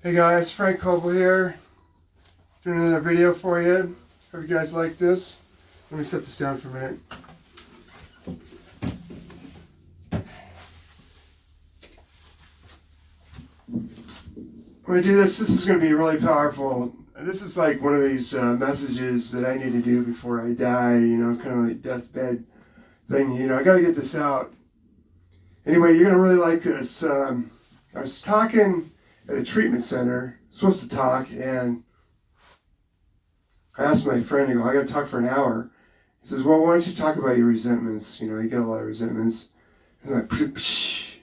Hey guys, Frank Coble here, doing another video for you. Hope you guys like this. Let me set this down for a minute. When I do this is going to be really powerful. This is like one of these messages that I need to do before I die, kind of like deathbed thing. I got to get this out. Anyway, you're going to really like this. I was talking at a treatment center, supposed to talk, and I asked my friend, I got to talk for an hour. He says, well, why don't you talk about your resentments? You get a lot of resentments. He's like, psh.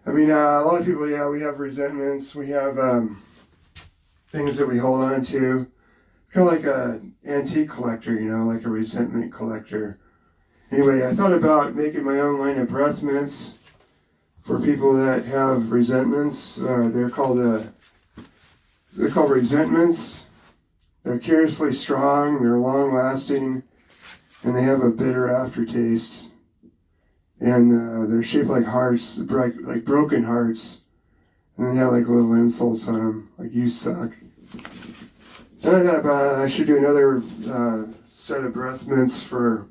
I mean, a lot of people, we have resentments. We have things that we hold on to. Kind of like an antique collector, like a resentment collector. Anyway, I thought about making my own line of breath mints for people that have resentments. They're called resentments. They're curiously strong, they're long-lasting, and they have a bitter aftertaste. And they're shaped like hearts, like broken hearts. And they have like little insults on them, like "you suck." Then I thought about I should do another set of breath mints for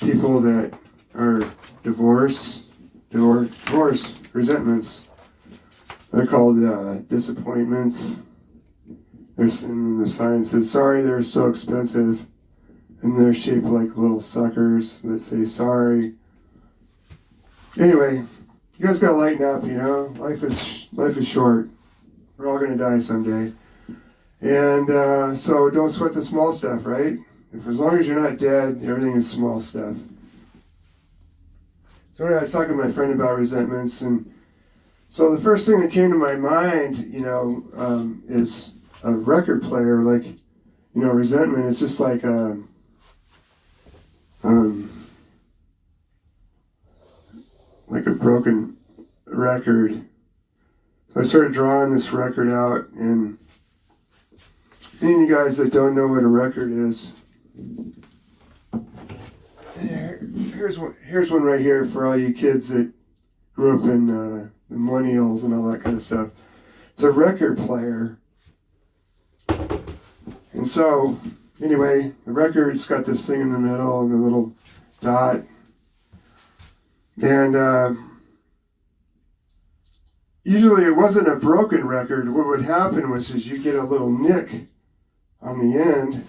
people that are divorce resentments. They're called disappointments. In the sign says, sorry, they're so expensive. And they're shaped like little suckers that say sorry. Anyway, you guys gotta lighten up, Life is short. We're all gonna die someday. And so don't sweat the small stuff, right? As long as you're not dead, everything is small stuff. So anyway, I was talking to my friend about resentments, and so the first thing that came to my mind, is a record player. Like, resentment is just like a broken record. So I started drawing this record out, and any of you guys that don't know what a record is, here's one right here for all you kids that grew up in the millennials and all that kind of stuff. It's a record player. And so, anyway, the record's got this thing in the middle and a little dot. And usually it wasn't a broken record. What would happen was you get a little nick on the end,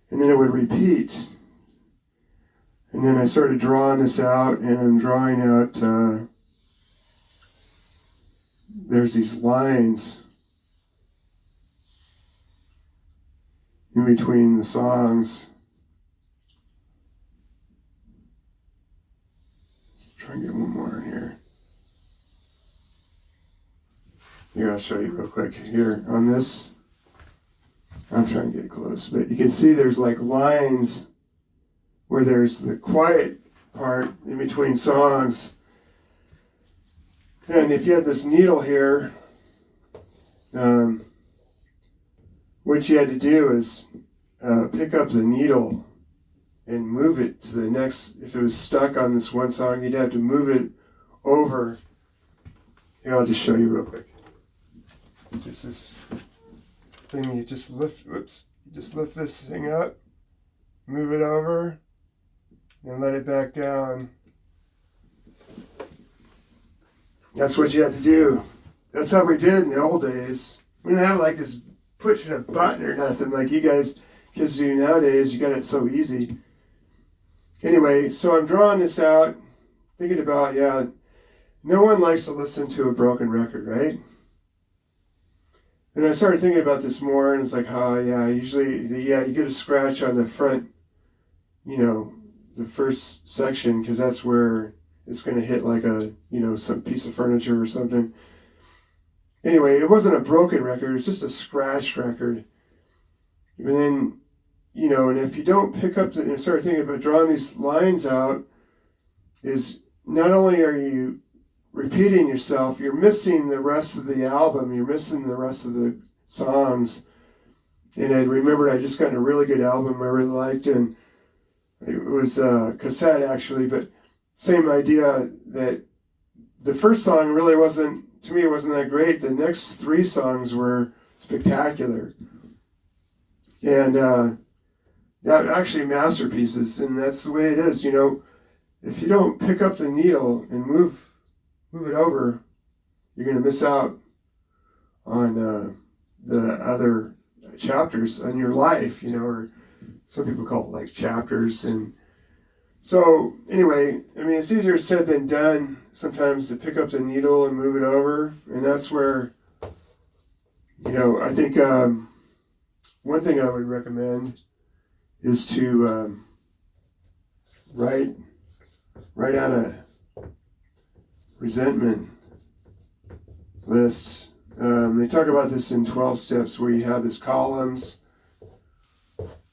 and then it would repeat. And then I started drawing this out, and I'm drawing out, there's these lines in between the songs. Let's try and get one more in here. Here, I'll show you real quick. Here, on this, I'll try and get close, but you can see there's like lines where there's the quiet part in between songs. And if you had this needle here, what you had to do is pick up the needle and move it to the next. If it was stuck on this one song, you'd have to move it over. Here, I'll just show you real quick. It's just this thing you just lift. Whoops! You just lift this thing up, move it over, and let it back down. That's what you had to do. That's how we did it in the old days. We didn't have like this pushing a button or nothing like you kids do nowadays. You got it so easy. Anyway, so I'm drawing this out, thinking about, no one likes to listen to a broken record, right? And I started thinking about this more, and it's like, usually, you get a scratch on the front, the first section, because that's where it's going to hit like some piece of furniture or something. Anyway, it wasn't a broken record, it was just a scratched record. And then, and if you don't pick up and start thinking about drawing these lines out, is not only are you repeating yourself, you're missing the rest of the album, you're missing the rest of the songs. And I remembered I just got a really good album I really liked, and it was a cassette actually, but same idea that the first song really wasn't to me it wasn't that great. The next 3 songs were spectacular. And yeah, actually masterpieces, and that's the way it is. If you don't pick up the needle and move it over, you're going to miss out on the other chapters in your life, or some people call it like chapters. And so anyway, I mean, it's easier said than done sometimes to pick up the needle and move it over. And that's where, I think one thing I would recommend is to write out a resentment list. They talk about this in 12 steps, where you have these columns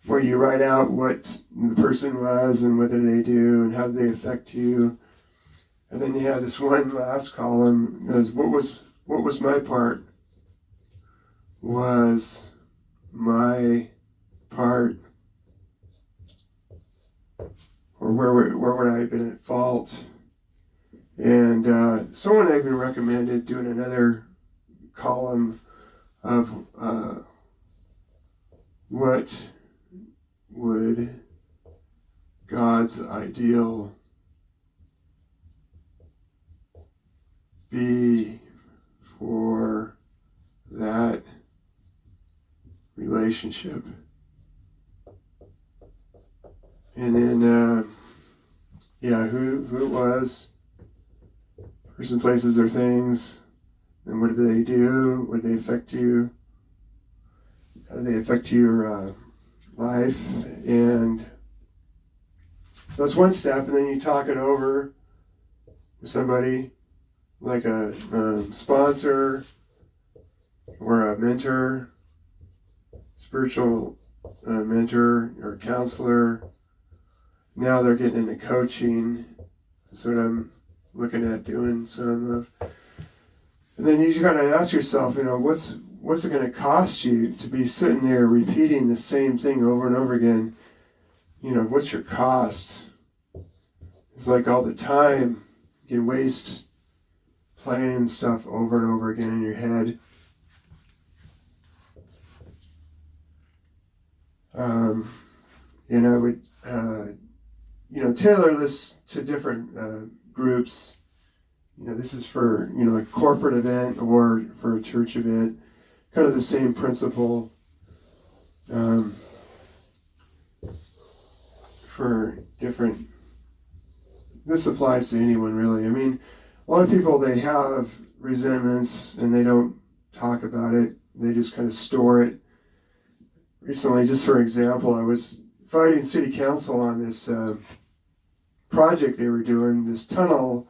where you write out what the person was and what did they do and how did they affect you. And then you have this one last column, what was my part? Was my part, or where would I have been at fault? And someone even recommended doing another column of what would God's ideal be for that relationship. And then who it was, person, places, or things, and what did they do? What did they affect you? How did they affect your life? And so that's one step, and then you talk it over with somebody, like a sponsor or a mentor, spiritual mentor or counselor. Now they're getting into coaching. That's what I'm looking at doing some of. And then you gotta ask yourself, what's it gonna cost you to be sitting there repeating the same thing over and over again? What's your cost? It's like all the time you can waste playing stuff over and over again in your head. And I would, tailor this to different groups. This is for, a corporate event or for a church event. Kind of the same principle for different. This applies to anyone, really. I mean, a lot of people, they have resentments and they don't talk about it. They just kind of store it. Recently, just for example, I was fighting city council on this project they were doing, this tunnel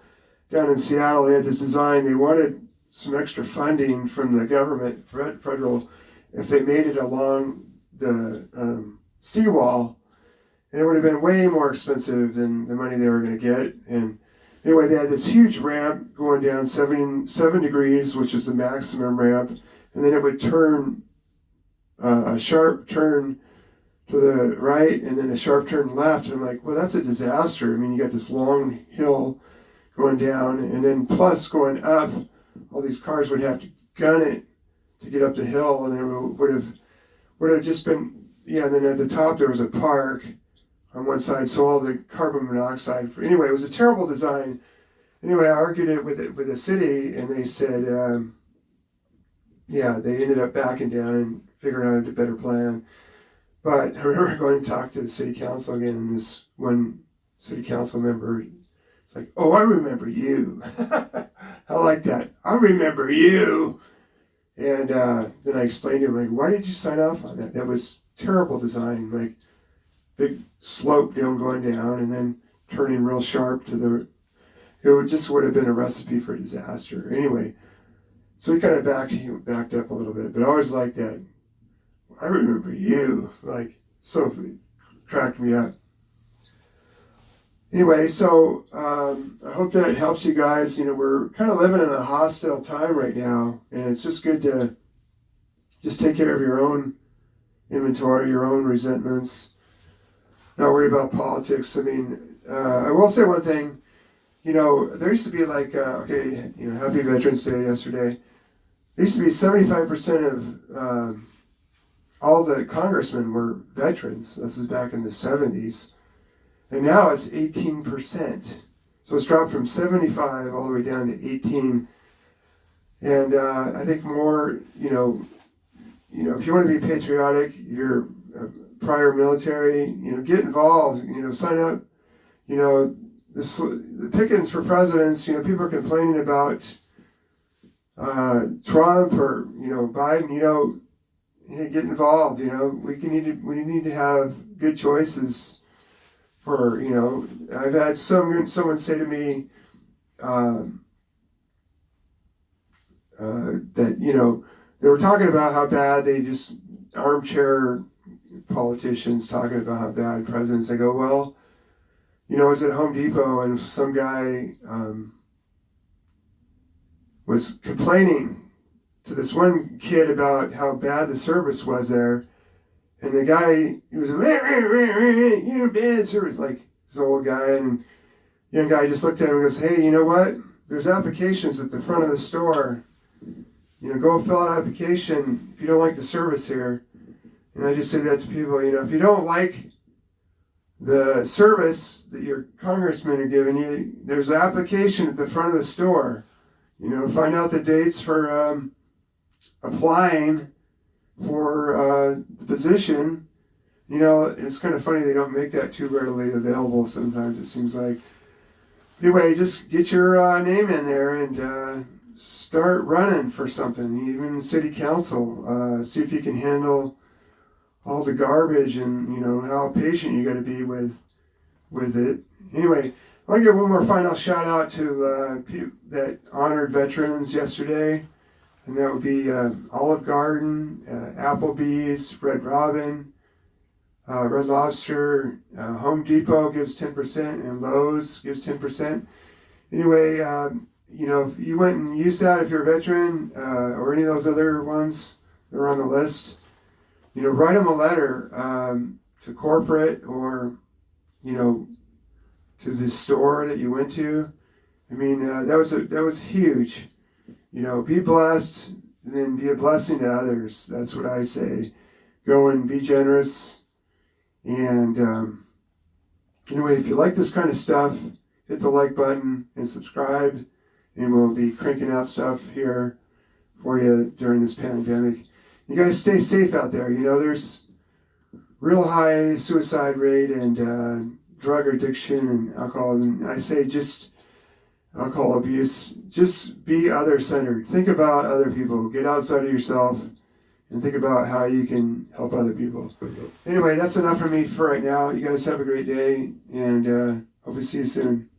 down in Seattle. They had this design. They wanted some extra funding from the government, federal, if they made it along the seawall. And it would have been way more expensive than the money they were going to get. And anyway, they had this huge ramp going down 7 degrees, which is the maximum ramp. And then it would turn a sharp turn to the right and then a sharp turn left. And I'm like, well, that's a disaster. I mean, you got this long hill going down, and then plus going up, all these cars would have to gun it to get up the hill, and it would have just been, and then at the top there was a park on one side, so all the carbon monoxide. Anyway, it was a terrible design. Anyway, I argued it with the city, and they said, they ended up backing down and figuring out a better plan. But I remember going to talk to the city council again, and this one city council member, it's like, oh, I remember you. I like that. I remember you. And then I explained to him, like, why did you sign off on that? That was terrible design, like big slope down going down and then turning real sharp to the, would have been a recipe for disaster. Anyway, so he kind of backed up a little bit, but I always liked that. I remember you, like, so cracked me up. Anyway, so I hope that helps you guys. We're kind of living in a hostile time right now, and it's just good to just take care of your own inventory, your own resentments, not worry about politics. I mean, I will say one thing. there used to be like, Happy Veterans Day yesterday. There used to be 75% of all the congressmen were veterans. This is back in the 70s. And now it's 18%. So it's dropped from 75 all the way down to 18. And I think more, if you want to be patriotic, you're prior military, get involved, sign up, the pickings for presidents, people are complaining about Trump or, Biden, hey, get involved, we need to have good choices for, I've had someone say to me, that, they were talking about how bad armchair politicians talking about how bad presidents. I go, well, I was at Home Depot and some guy was complaining to this one kid about how bad the service was there. And the guy, he was bad service, like this old guy. And the young guy just looked at him and goes, hey, you know what? There's applications at the front of the store. Go fill out an application if you don't like the service here. And I just say that to people, if you don't like the service that your congressmen are giving you, there's an application at the front of the store. Find out the dates for applying for the position. It's kind of funny they don't make that too readily available sometimes, it seems like. Anyway, just get your name in there and start running for something, even city council. See if you can handle all the garbage and, how patient you got to be with it. Anyway, I want to give one more final shout out to people that honored veterans yesterday. And that would be Olive Garden, Applebee's, Red Robin, Red Lobster, Home Depot gives 10%, and Lowe's gives 10%. Anyway, if you went and used that, if you're a veteran, or any of those other ones that are on the list, write them a letter to corporate or, to the store that you went to. I mean, that was huge. Be blessed and then be a blessing to others. That's what I say. Go and be generous. And anyway, if you like this kind of stuff, hit the like button and subscribe. And we'll be cranking out stuff here for you during this pandemic. You guys stay safe out there. There's real high suicide rate and drug addiction and alcohol. And I say just alcohol abuse. Just be other-centered. Think about other people. Get outside of yourself and think about how you can help other people. Anyway, that's enough for me for right now. You guys have a great day, and hope to see you soon.